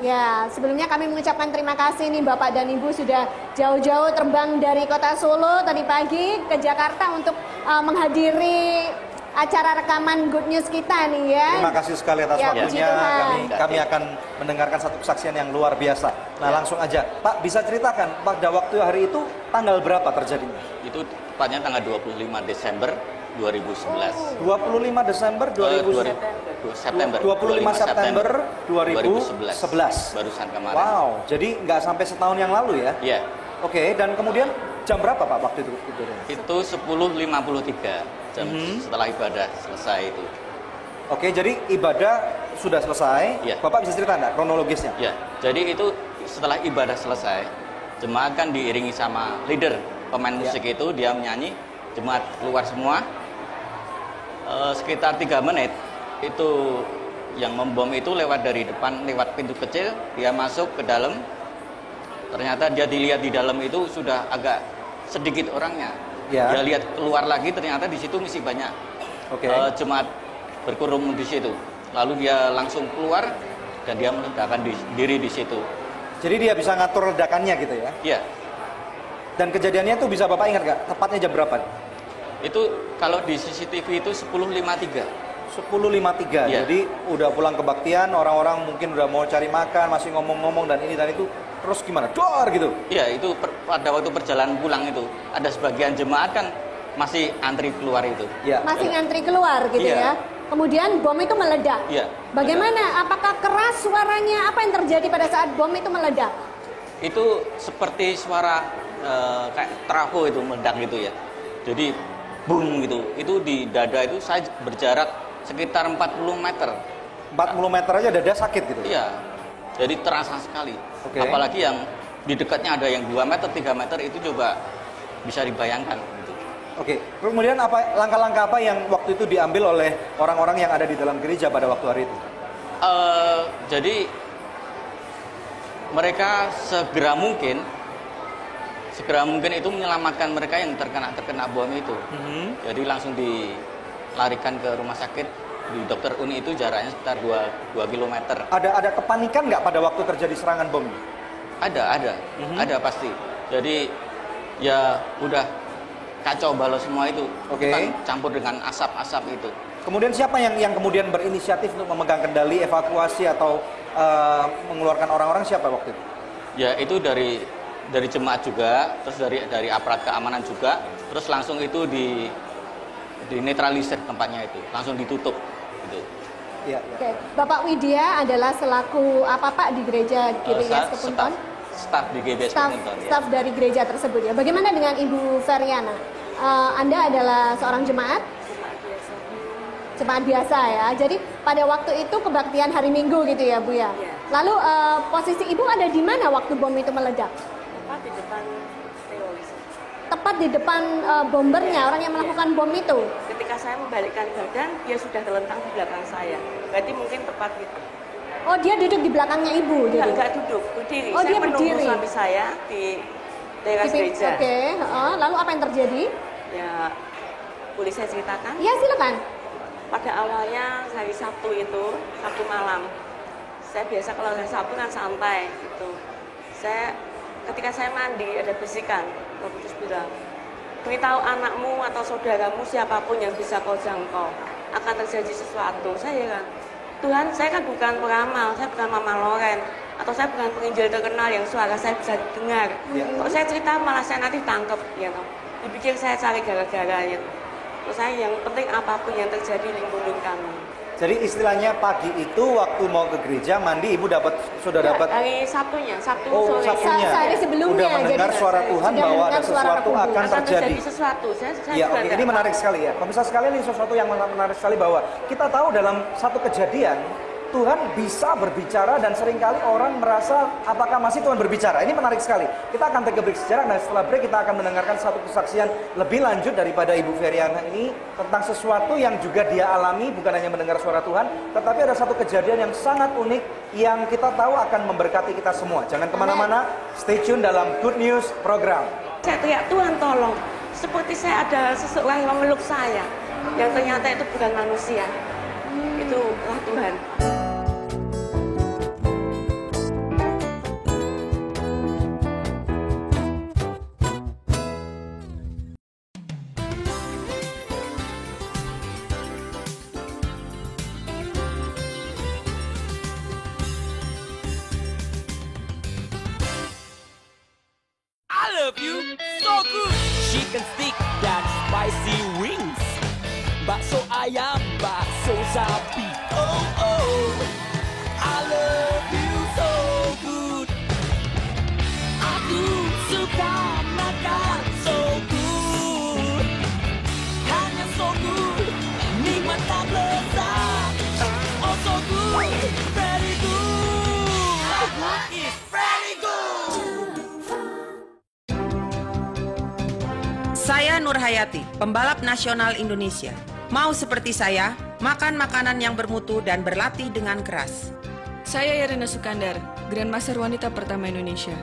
Ya, sebelumnya kami mengucapkan terima kasih nih Bapak dan Ibu sudah jauh-jauh terbang dari kota Solo tadi pagi ke Jakarta untuk menghadiri acara rekaman Good News kita nih ya. Terima kasih sekali atas ya, waktunya. Kami akan mendengarkan satu kesaksian yang luar biasa. Nah, langsung aja. Pak, bisa ceritakan pada waktu hari itu tanggal berapa terjadinya? Itu tepatnya tanggal 25 Desember 2011. 25 Desember 2011. 25 September 2011. Barusan kemarin. Wow, jadi nggak sampai setahun yang lalu ya? Iya. Oke, dan kemudian jam berapa Pak waktu itu? Itu 10.53 jam setelah ibadah selesai itu. Oke, jadi ibadah sudah selesai. Ya. Bapak bisa cerita nggak kronologisnya? Ya, jadi itu setelah ibadah selesai, jemaat kan diiringi sama leader pemain musik itu, dia menyanyi, jemaat keluar semua. Sekitar 3 menit itu yang membom itu lewat dari depan, lewat pintu kecil, dia masuk ke dalam. Ternyata dia dilihat di dalam itu sudah agak sedikit orangnya. Ya. Dia lihat keluar lagi, ternyata di situ masih banyak jemaat berkerumun di situ. Lalu dia langsung keluar dan dia meledakkan diri di situ. Jadi dia bisa ngatur ledakannya gitu ya? Iya. Dan kejadiannya itu bisa Bapak ingat nggak? Tepatnya jam berapa? Itu kalau di CCTV itu 10.53. 10.53. Ya. Jadi udah pulang kebaktian, orang-orang mungkin udah mau cari makan, masih ngomong-ngomong dan ini dan itu. Terus gimana? Dor gitu? Iya, itu pada waktu perjalanan pulang itu ada sebagian jemaat kan masih antri keluar itu. Ya. Masih ngantri keluar gitu ya. Kemudian bom itu meledak. Iya. Bagaimana? Apakah keras suaranya? Apa yang terjadi pada saat bom itu meledak? Itu seperti suara kayak trafo itu meledak gitu ya. Jadi boom gitu. Itu di dada itu saya berjarak sekitar 40 meter. 40 meter aja dada sakit gitu? Iya. Jadi terasa sekali. Apalagi yang di dekatnya ada yang 2 meter, 3 meter itu coba bisa dibayangkan gitu. Oke, kemudian apa langkah-langkah apa yang waktu itu diambil oleh orang-orang yang ada di dalam gereja pada waktu hari itu? Jadi mereka segera mungkin itu menyelamatkan mereka yang terkena bom itu. Jadi langsung dilarikan ke rumah sakit di Dr. Uni, itu jaraknya sekitar 2 km. Ada kepanikan nggak pada waktu terjadi serangan bom? Ada pasti. Jadi ya udah kacau balau semua itu. Kan campur dengan asap-asap itu. Kemudian siapa yang kemudian berinisiatif untuk memegang kendali evakuasi atau mengeluarkan orang-orang, siapa waktu itu? Ya itu dari jemaat juga, terus dari aparat keamanan juga, terus langsung itu dinetralisir tempatnya itu, langsung ditutup gitu. Iya. Oke. Bapak Widya adalah selaku apa Pak di gereja GBIS Kepunton? Staf di GBIS Kepunton. Staf dari gereja tersebut ya. Bagaimana dengan Ibu Feriana? Anda adalah seorang jemaat? Jemaat biasa ya. Jadi pada waktu itu kebaktian hari Minggu gitu ya Bu ya. Lalu posisi Ibu ada di mana waktu bom itu meledak? Tepat di depan teroris. Tepat di depan bombernya, orang yang melakukan bom itu. Ketika saya membalikkan badan, dia sudah terlentang di belakang saya. Berarti mungkin tepat gitu. Oh, dia duduk di belakangnya ibu jadi? Enggak duduk, berdiri. Oh, Saya dia menunggu berdiri. suami saya di teras gereja. Oke, lalu apa yang terjadi? Ya, boleh saya ceritakan? Ya, silakan. Pada awalnya hari Sabtu itu, Sabtu malam, saya biasa kalau hari Sabtu kan santai gitu. Ketika saya mandi ada bisikan, Roh Kudus bilang, beritahu anakmu atau saudaramu siapapun yang bisa kau jangkau, akan terjadi sesuatu. Saya kan, Tuhan, saya kan bukan peramal, saya bukan Mama Loren, atau saya bukan penginjil terkenal yang suara saya bisa dengar. Kok saya cerita malah saya nanti tangkep, ya toh. Dipikir saya cari gara-garanya. Terus saya yang penting apapun yang terjadi lindungi kami. Jadi istilahnya pagi itu waktu mau ke gereja mandi ibu sudah dapat hari Sabtunya, Sabtu Oh, sore. Sabtunya. Sehari sebelumnya. Udah mendengar jadi, suara Tuhan sudah bahwa ada mendengar suara sesuatu Roh akan Kudus. terjadi. Sesuatu. Saya Ya, juga oke. nggak Ini tahu. menarik sekali ya. Pemirsa sekalian, ini sesuatu yang menarik sekali bahwa kita tahu dalam satu kejadian Tuhan bisa berbicara dan seringkali orang merasa apakah masih Tuhan berbicara. Ini menarik sekali. Kita akan take a break sejarah. Nah, setelah break kita akan mendengarkan satu kesaksian lebih lanjut daripada Ibu Veriana ini tentang sesuatu yang juga dia alami, bukan hanya mendengar suara Tuhan, tetapi ada satu kejadian yang sangat unik yang kita tahu akan memberkati kita semua. Jangan kemana-mana, stay tune dalam Good News program. Saya teriak, Tuhan tolong. Seperti saya ada seseorang yang memeluk saya, yang ternyata itu bukan manusia. Itulah Tuhan. I love you so good. Chicken stick dan spicy wings. Bakso ayam, bakso sapi. Oh oh, I love you so good. Aku suka makan so good. Hanya so good, nikmat tak lezat. Oh so good, very good. It's very good. Saya Nur Hayati, pembalap nasional Indonesia. Mau seperti saya, makan makanan yang bermutu dan berlatih dengan keras. Saya Irina Sukandar, Grandmaster wanita pertama Indonesia.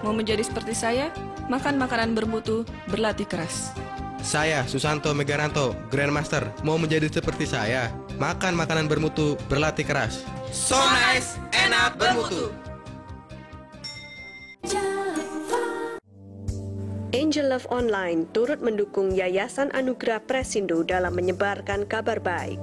Mau menjadi seperti saya, makan makanan bermutu, berlatih keras. Saya Susanto Megaranto, Grandmaster. Mau menjadi seperti saya, makan makanan bermutu, berlatih keras. So nice, enak, bermutu. Angel Love Online turut mendukung Yayasan Anugerah Presindo dalam menyebarkan kabar baik.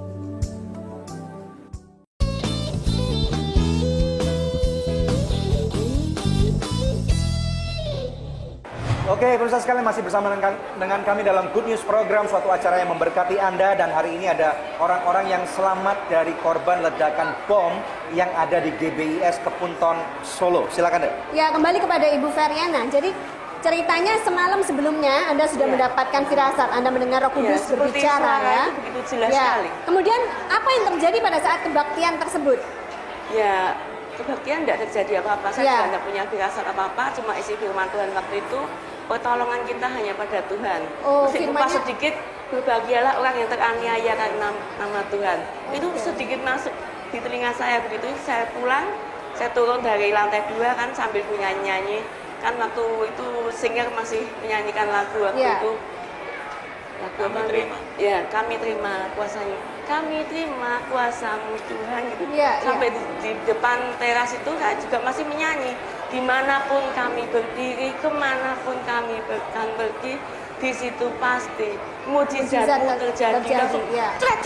Oke, pemirsa sekalian masih bersama dengan kami dalam Good News program, suatu acara yang memberkati Anda, dan hari ini ada orang-orang yang selamat dari korban ledakan bom yang ada di GBIS Kepunton Solo. Silakan deh. Ya, kembali kepada Ibu Veriana. Jadi ceritanya semalam sebelumnya Anda sudah mendapatkan firasat, Anda mendengar Roh Kudus seperti berbicara suara ya. itu begitu jelas Ya. sekali. Kemudian apa yang terjadi pada saat kebaktian tersebut? Ya, kebaktian tidak terjadi apa-apa. Saya Ya. juga tidak punya firasat apa-apa, cuma isi firman Tuhan waktu itu, pertolongan kita hanya pada Tuhan. Oh, Mesti upah sedikit, berbahagialah orang yang teraniaya karena nama Tuhan. Itu sedikit masuk di telinga saya, begitu saya pulang, saya turun dari lantai 2 kan sambil nyanyi. Kan waktu itu singer masih menyanyikan lagu waktu Ya. itu. Lagu apa? Ya, kami terima kuasanya. Kami terima kuasamu Tuhan gitu. Ya, Sampai di depan teras itu saya juga masih menyanyi. Dimanapun kami berdiri, kemanapun kami akan pergi, di situ pasti mujizatmu terjadi. Langsung ya. Tret.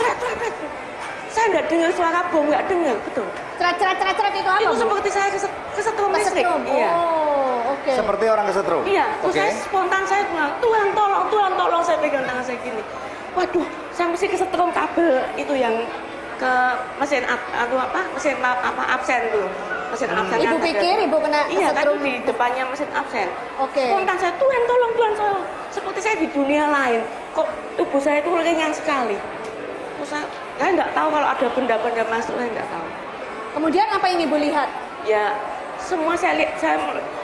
Saya nggak dengar suara bom, nggak dengar, betul. Tret itu apa? Itu Bu? seperti saya kesetrum listrik. Kesetrum. Iya. Oh, oke. Seperti orang kesetrum. Iya, terus Oke. saya spontan saya bilang, Tuhan tolong, saya pegang tangan saya gini. Waduh, saya mesti kesetrum kabel itu yang ke mesin mesin absen tuh. Mesin absen. Ibu pikir ibu kena iya, kan kesetrum di depannya mesin absen. Oke. Spontan saya, Tuhan tolong, seperti saya di dunia lain. Kok tubuh saya itu ringan sekali. Terus saya nggak tahu kalau ada benda-benda masuk, saya nggak tahu. Kemudian apa yang ibu lihat? Ya, semua saya lihat,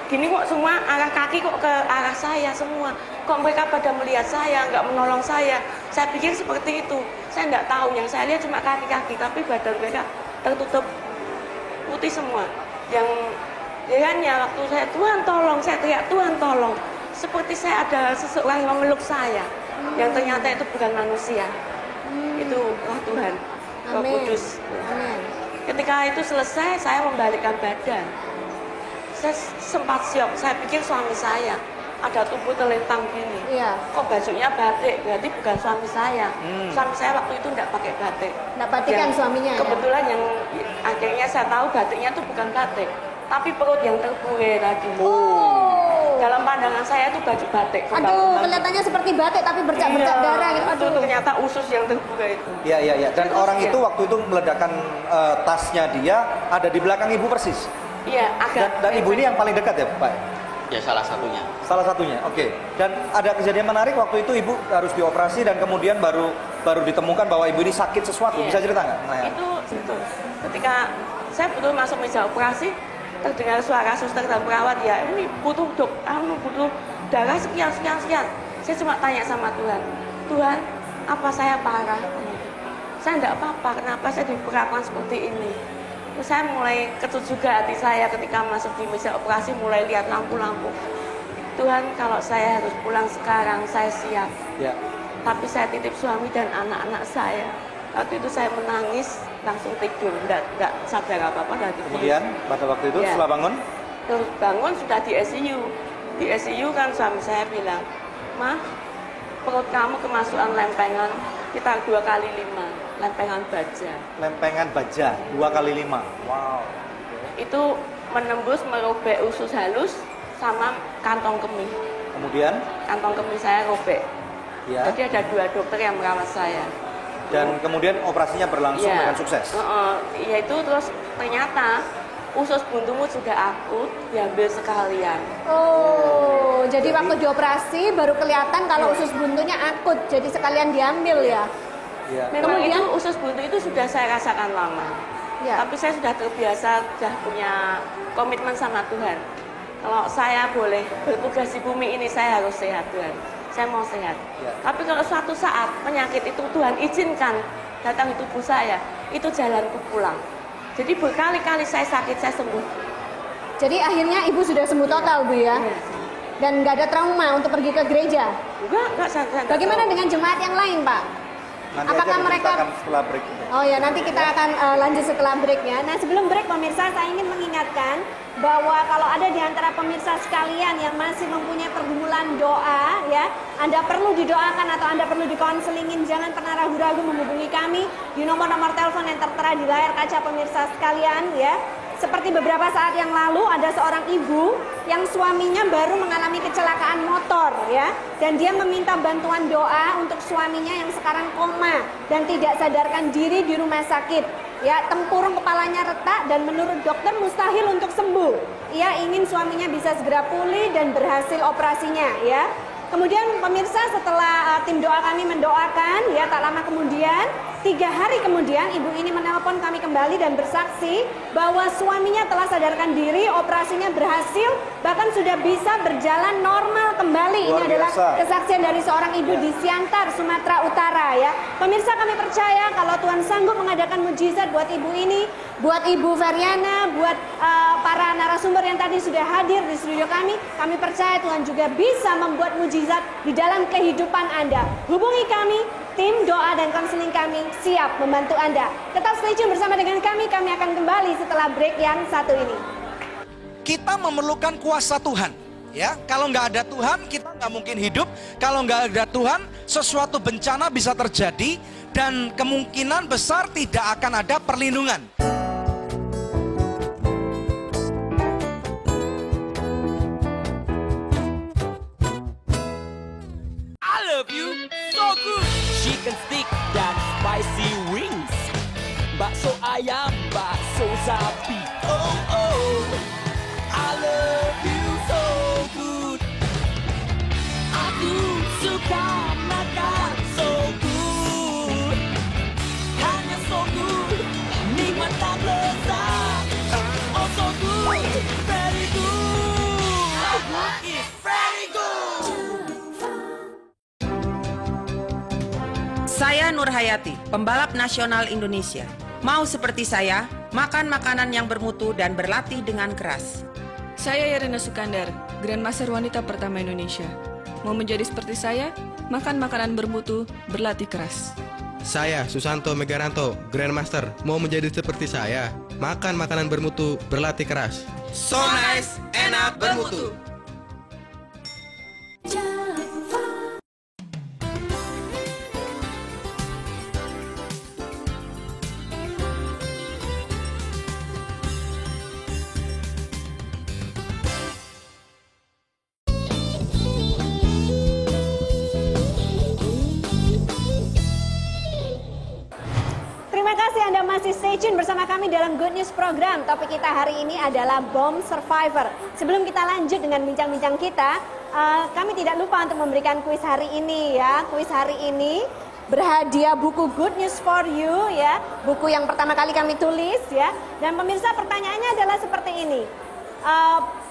gini kok semua arah kaki kok ke arah saya semua. Kok mereka pada melihat saya, nggak menolong saya. Saya pikir seperti itu. Saya nggak tahu, yang saya lihat cuma kaki-kaki, tapi badan mereka tertutup putih semua. Yang ya waktu saya Tuhan tolong, saya teriak Tuhan tolong. Seperti saya ada seseorang yang memeluk saya, yang ternyata itu bukan manusia. Itulah Tuhan, Roh Kudus. Ketika itu selesai, saya membalikkan badan. Saya sempat syok, saya pikir suami saya. Ada tubuh telentang gini. Iya. Kok bajunya batik, berarti bukan suami saya. Suami saya waktu itu enggak pakai batik. Enggak batik kan suaminya ya? Kebetulan yang akhirnya saya tahu batiknya itu bukan batik, tapi perut yang terburai tadi. Dalam pandangan saya itu baju batik. Aduh, kelihatannya seperti batik tapi bercak-bercak darah gitu. Aduh, ternyata usus yang terburai itu. Iya. Dan orang itu waktu itu meledakkan tasnya dia ada di belakang ibu persis. Iya, agak. Dan ibu ini yang paling dekat ya, Pak? Ya salah satunya. Salah satunya, oke. Dan ada kejadian menarik waktu itu ibu harus dioperasi dan kemudian baru ditemukan bahwa ibu ini sakit sesuatu. Bisa cerita nggak? Itu ketika saya betul masuk meja operasi, terdengar suara suster dan perawat, ya ini butuh darah sekian. Saya cuma tanya sama Tuhan, Tuhan, apa saya parah? Saya enggak apa-apa, kenapa saya diperlakukan seperti ini? Terus saya mulai kecut juga hati saya ketika masuk di meja operasi, mulai lihat lampu-lampu. Tuhan, kalau saya harus pulang sekarang, saya siap. Ya. Tapi saya titip suami dan anak-anak saya. Waktu itu saya menangis, langsung tidur, enggak sadar apa-apa. Kemudian pada waktu itu setelah bangun? Terus bangun sudah di ICU. Di ICU kan suami saya bilang, "Ma, perut kamu kemasukan lempengan sekitar 2x5. Lempengan baja. Lempengan baja 2x5. Wow. Itu menembus merobek usus halus sama kantong kemih. Kemudian? Kantong kemih saya robek. Ya. Jadi ada 2 dokter yang merawat saya. Dan kemudian operasinya berlangsung dengan sukses. Iya itu terus ternyata usus buntumu juga akut, diambil sekalian. Oh, jadi waktu dioperasi baru kelihatan kalau usus buntunya akut, jadi sekalian diambil ya? Ya. Memang itu usus buntu itu sudah saya rasakan lama. Ya. Tapi saya sudah terbiasa, sudah punya komitmen sama Tuhan. Kalau saya boleh bertugas di bumi ini, saya harus sehat Tuhan. Saya mau sehat. Ya. Tapi kalau suatu saat penyakit itu Tuhan izinkan datang di tubuh saya, itu jalanku pulang. Jadi berkali-kali saya sakit, saya sembuh. Jadi akhirnya ibu sudah sembuh total Bu ya? Ya. Dan nggak ada trauma untuk pergi ke gereja? Enggak. Bagaimana dengan jemaat yang lain Pak? Nanti apakah mereka setelah break? Oh ya, nanti kita akan lanjut setelah breaknya. Nah sebelum break pemirsa, saya ingin mengingatkan bahwa kalau ada di antara pemirsa sekalian yang masih mempunyai pergumulan doa, ya, Anda perlu didoakan atau Anda perlu dikonselingin, jangan pernah ragu-ragu menghubungi kami di nomor-nomor telepon yang tertera di layar kaca pemirsa sekalian, ya. Seperti beberapa saat yang lalu ada seorang ibu yang suaminya baru mengalami kecelakaan motor ya, dan dia meminta bantuan doa untuk suaminya yang sekarang koma dan tidak sadarkan diri di rumah sakit. Ya, tempurung kepalanya retak dan menurut dokter mustahil untuk sembuh. Ia ingin suaminya bisa segera pulih dan berhasil operasinya ya. Kemudian pemirsa setelah tim doa kami mendoakan ya, tak lama kemudian 3 hari kemudian ibu ini menelpon kami kembali dan bersaksi bahwa suaminya telah sadarkan diri, operasinya berhasil, bahkan sudah bisa berjalan normal kembali. Ini adalah kesaksian dari seorang ibu di Siantar, Sumatera Utara ya. Pemirsa, kami percaya kalau Tuhan sanggup mengadakan mujizat buat ibu ini, buat Ibu Variana, buat para narasumber yang tadi sudah hadir di studio kami percaya Tuhan juga bisa membuat mujizat di dalam kehidupan Anda. Hubungi kami, tim doa dan konseling kami siap membantu Anda. Tetap stay tune bersama dengan kami akan kembali setelah break yang satu ini. Kita memerlukan kuasa Tuhan. Ya, kalau nggak ada Tuhan kita nggak mungkin hidup. Kalau nggak ada Tuhan, sesuatu bencana bisa terjadi dan kemungkinan besar tidak akan ada perlindungan. I love you so good. Chicken stick dan spicy wings. Bakso ayam, bakso sapi. Oh oh, I love you so good. Aku suka makan so good. Hanya so good, nikmat dan lezat. Oh so good, very good. It's very good. Saya Nur Hayati, pembalap nasional Indonesia. Mau seperti saya, makan makanan yang bermutu dan berlatih dengan keras. Saya Yarina Sukandar, Grandmaster wanita pertama Indonesia. Mau menjadi seperti saya, makan makanan bermutu, berlatih keras. Saya Susanto Megaranto, Grandmaster. Mau menjadi seperti saya, makan makanan bermutu, berlatih keras. So nice, enak, bermutu. Terima kasih Anda masih stay tune bersama kami dalam Good News Program. Topik kita hari ini adalah Bomb Survivor. Sebelum kita lanjut dengan bincang-bincang kita, kami tidak lupa untuk memberikan kuis hari ini ya. Kuis hari ini berhadiah buku Good News for You ya. Buku yang pertama kali kami tulis ya. Dan pemirsa, pertanyaannya adalah seperti ini.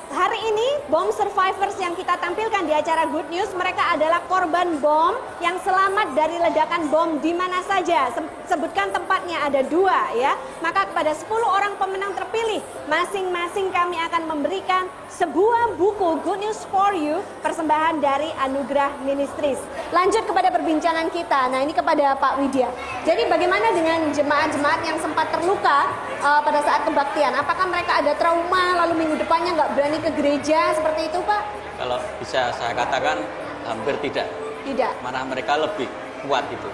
Hari ini bomb survivors yang kita tampilkan di acara Good News, mereka adalah korban bom yang selamat dari ledakan bom di mana saja. Sebutkan tempatnya, ada 2 ya. Maka kepada 10 orang pemenang terpilih, masing-masing kami akan memberikan sebuah buku Good News for You, persembahan dari Anugerah Ministries. Lanjut kepada perbincangan kita. Nah, ini kepada Pak Widya. Jadi bagaimana dengan jemaat-jemaat yang sempat terluka pada saat kebaktian? Apakah mereka ada trauma lalu minggu depannya nggak berani ke gereja seperti itu, Pak? Kalau bisa saya katakan hampir tidak. Tidak. Malah mereka lebih kuat gitu.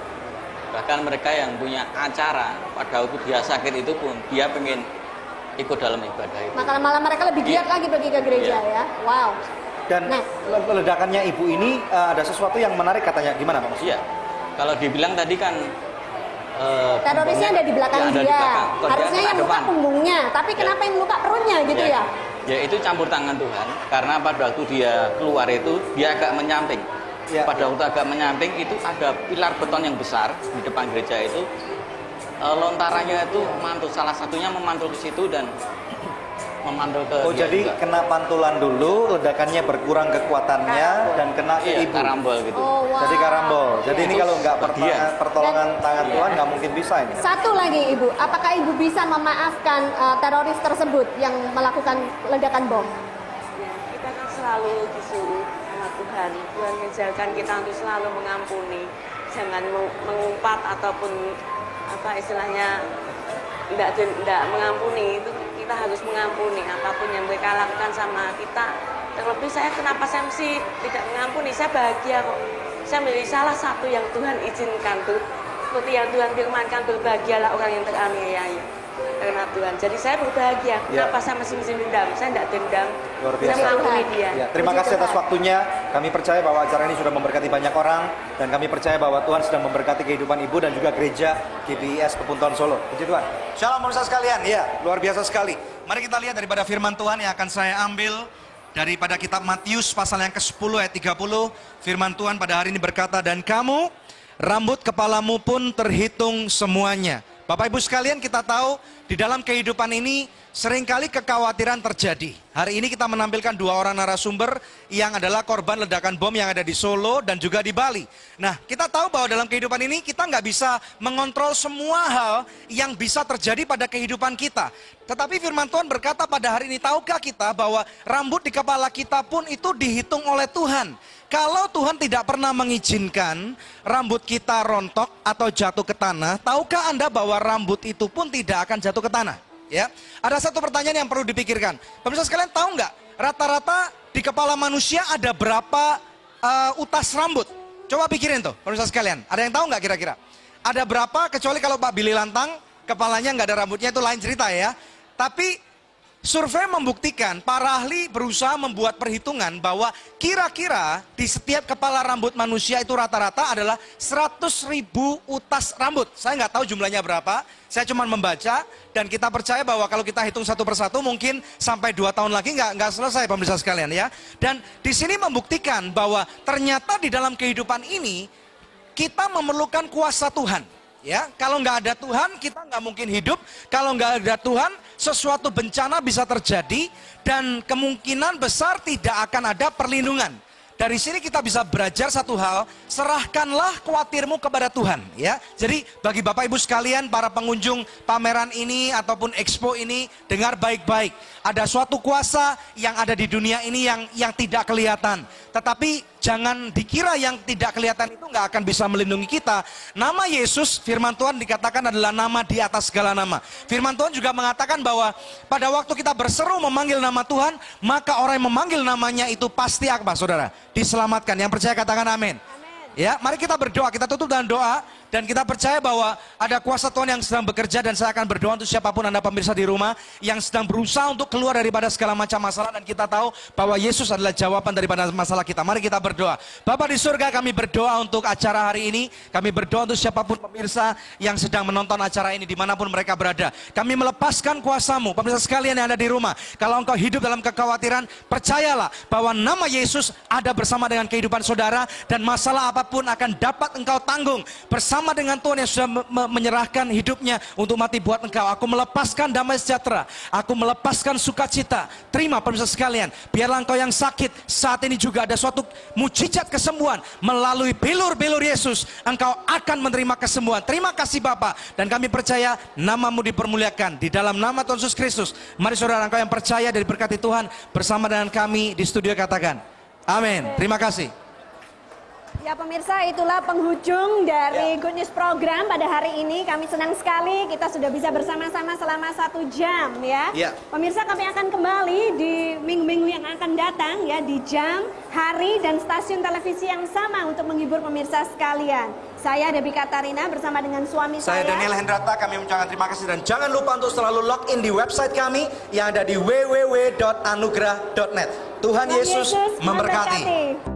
Bahkan mereka yang punya acara pada waktu dia sakit itu pun dia pengen ikut dalam ibadah itu. Maka malah mereka lebih giat lagi pergi ke gereja ya. Wow. Dan ledakannya ibu ini ada sesuatu yang menarik katanya. Gimana Pak? Iya. Kalau dibilang tadi kan terorisnya ada di belakang dia. Harusnya yang luka punggungnya, tapi kenapa yang luka perutnya gitu ya? Ya itu campur tangan Tuhan, karena pada waktu dia keluar itu dia agak menyamping. Pada waktu agak menyamping itu ada pilar beton yang besar di depan gereja itu, lontarannya itu memantul, salah satunya memantul ke situ dan memantul ke jadi juga. Kena pantulan dulu, ledakannya berkurang kekuatannya dan kena ke ibu. Karambol gitu. Oh, wow. Jadi karambol. Jadi ini kalau nggak pertolongan tangan Tuhan nggak mungkin bisa ini. Satu lagi Ibu, apakah Ibu bisa memaafkan teroris tersebut yang melakukan ledakan bom? Kita kan selalu disuruh sama Tuhan. Tuhan mengajarkan kita untuk selalu mengampuni, jangan mengumpat ataupun apa istilahnya tidak mengampuni. Itu kita harus mengampuni apapun yang mereka lakukan sama kita. Terlebih kenapa saya mesti tidak mengampuni? Saya bahagia kok. Saya menjadi salah satu yang Tuhan izinkan tuh. Seperti yang Tuhan firmankan, berbahagialah orang yang teraniaya karena Tuhan. Jadi saya berbahagia. Kenapa saya masih dendam? Saya tidak dendam. Luar biasa. Saya mengampuni dia. Ya, terima kasih atas waktunya. Kami percaya bahwa acara ini sudah memberkati banyak orang dan kami percaya bahwa Tuhan sedang memberkati kehidupan Ibu dan juga gereja GBIS Kepuntuan Solo. Puji Tuhan. Shalom pemirsa sekalian, ya luar biasa sekali. Mari kita lihat daripada firman Tuhan yang akan saya ambil daripada kitab Matius pasal yang ke-10 ayat 30. Firman Tuhan pada hari ini berkata, dan kamu, rambut kepalamu pun terhitung semuanya. Bapak Ibu sekalian, kita tahu di dalam kehidupan ini seringkali kekhawatiran terjadi. Hari ini kita menampilkan 2 orang narasumber yang adalah korban ledakan bom yang ada di Solo dan juga di Bali. Nah, kita tahu bahwa dalam kehidupan ini kita nggak bisa mengontrol semua hal yang bisa terjadi pada kehidupan kita. Tetapi firman Tuhan berkata pada hari ini, tahukah kita bahwa rambut di kepala kita pun itu dihitung oleh Tuhan. Kalau Tuhan tidak pernah mengizinkan rambut kita rontok atau jatuh ke tanah, tahukah Anda bahwa rambut itu pun tidak akan jatuh ke tanah? Ya, ada satu pertanyaan yang perlu dipikirkan. Pemirsa sekalian, tahu nggak rata-rata di kepala manusia ada berapa utas rambut? Coba pikirin tuh, pemirsa sekalian. Ada yang tahu nggak kira-kira? Ada berapa? Kecuali kalau Pak Billy Lantang kepalanya nggak ada rambutnya, itu lain cerita ya. Tapi survei membuktikan, para ahli berusaha membuat perhitungan bahwa kira-kira di setiap kepala rambut manusia itu rata-rata adalah 100.000 utas rambut. Saya nggak tahu jumlahnya berapa, saya cuma membaca dan kita percaya bahwa kalau kita hitung satu persatu mungkin sampai 2 tahun lagi nggak selesai pemirsa sekalian ya. Dan di sini membuktikan bahwa ternyata di dalam kehidupan ini kita memerlukan kuasa Tuhan. Ya, kalau nggak ada Tuhan kita nggak mungkin hidup. Kalau nggak ada Tuhan sesuatu bencana bisa terjadi dan kemungkinan besar tidak akan ada perlindungan. dari sini kita bisa belajar satu hal, serahkanlah khawatirmu kepada Tuhan, ya. Jadi bagi Bapak Ibu sekalian, para pengunjung pameran ini ataupun expo ini, dengar baik-baik. Ada suatu kuasa yang ada di dunia ini yang tidak kelihatan. Tetapi jangan dikira yang tidak kelihatan itu nggak akan bisa melindungi kita. Nama Yesus, firman Tuhan dikatakan adalah nama di atas segala nama. Firman Tuhan juga mengatakan bahwa pada waktu kita berseru memanggil nama Tuhan, maka orang yang memanggil namanya itu pasti apa, saudara? Diselamatkan. Yang percaya katakan amin. Ya, mari kita berdoa, kita tutup dengan doa. Dan kita percaya bahwa ada kuasa Tuhan yang sedang bekerja, dan saya akan berdoa untuk siapapun Anda pemirsa di rumah yang sedang berusaha untuk keluar daripada segala macam masalah, dan kita tahu bahwa Yesus adalah jawaban daripada masalah kita. Mari kita berdoa. Bapa di surga, kami berdoa untuk acara hari ini. Kami berdoa untuk siapapun pemirsa yang sedang menonton acara ini dimanapun mereka berada. Kami melepaskan kuasa-Mu, pemirsa sekalian yang ada di rumah. Kalau engkau hidup dalam kekhawatiran, percayalah bahwa nama Yesus ada bersama dengan kehidupan saudara, dan masalah apapun akan dapat engkau tanggung bersama dengan Tuhan yang sudah menyerahkan hidupnya untuk mati buat engkau. Aku melepaskan damai sejahtera, aku melepaskan sukacita. Terima pemirsa sekalian, biarlah engkau yang sakit saat ini juga ada suatu mujizat kesembuhan melalui bilur-bilur Yesus. Engkau akan menerima kesembuhan. Terima kasih Bapa, dan kami percaya nama-Mu dipermuliakan di dalam nama Tuhan Yesus Kristus. Mari saudara, engkau yang percaya dan diberkati Tuhan bersama dengan kami di studio katakan amin. Terima kasih. Ya pemirsa, itulah penghujung dari Good News program pada hari ini. Kami senang sekali kita sudah bisa bersama-sama selama 1 jam ya. Pemirsa, kami akan kembali di minggu-minggu yang akan datang ya, di jam, hari, dan stasiun televisi yang sama untuk menghibur pemirsa sekalian. Saya Debbie Katarina bersama dengan suami saya Daniel Hendrata. Kami mengucapkan terima kasih, dan jangan lupa untuk selalu login di website kami yang ada di www.anugerah.net. Tuhan Yesus memberkati.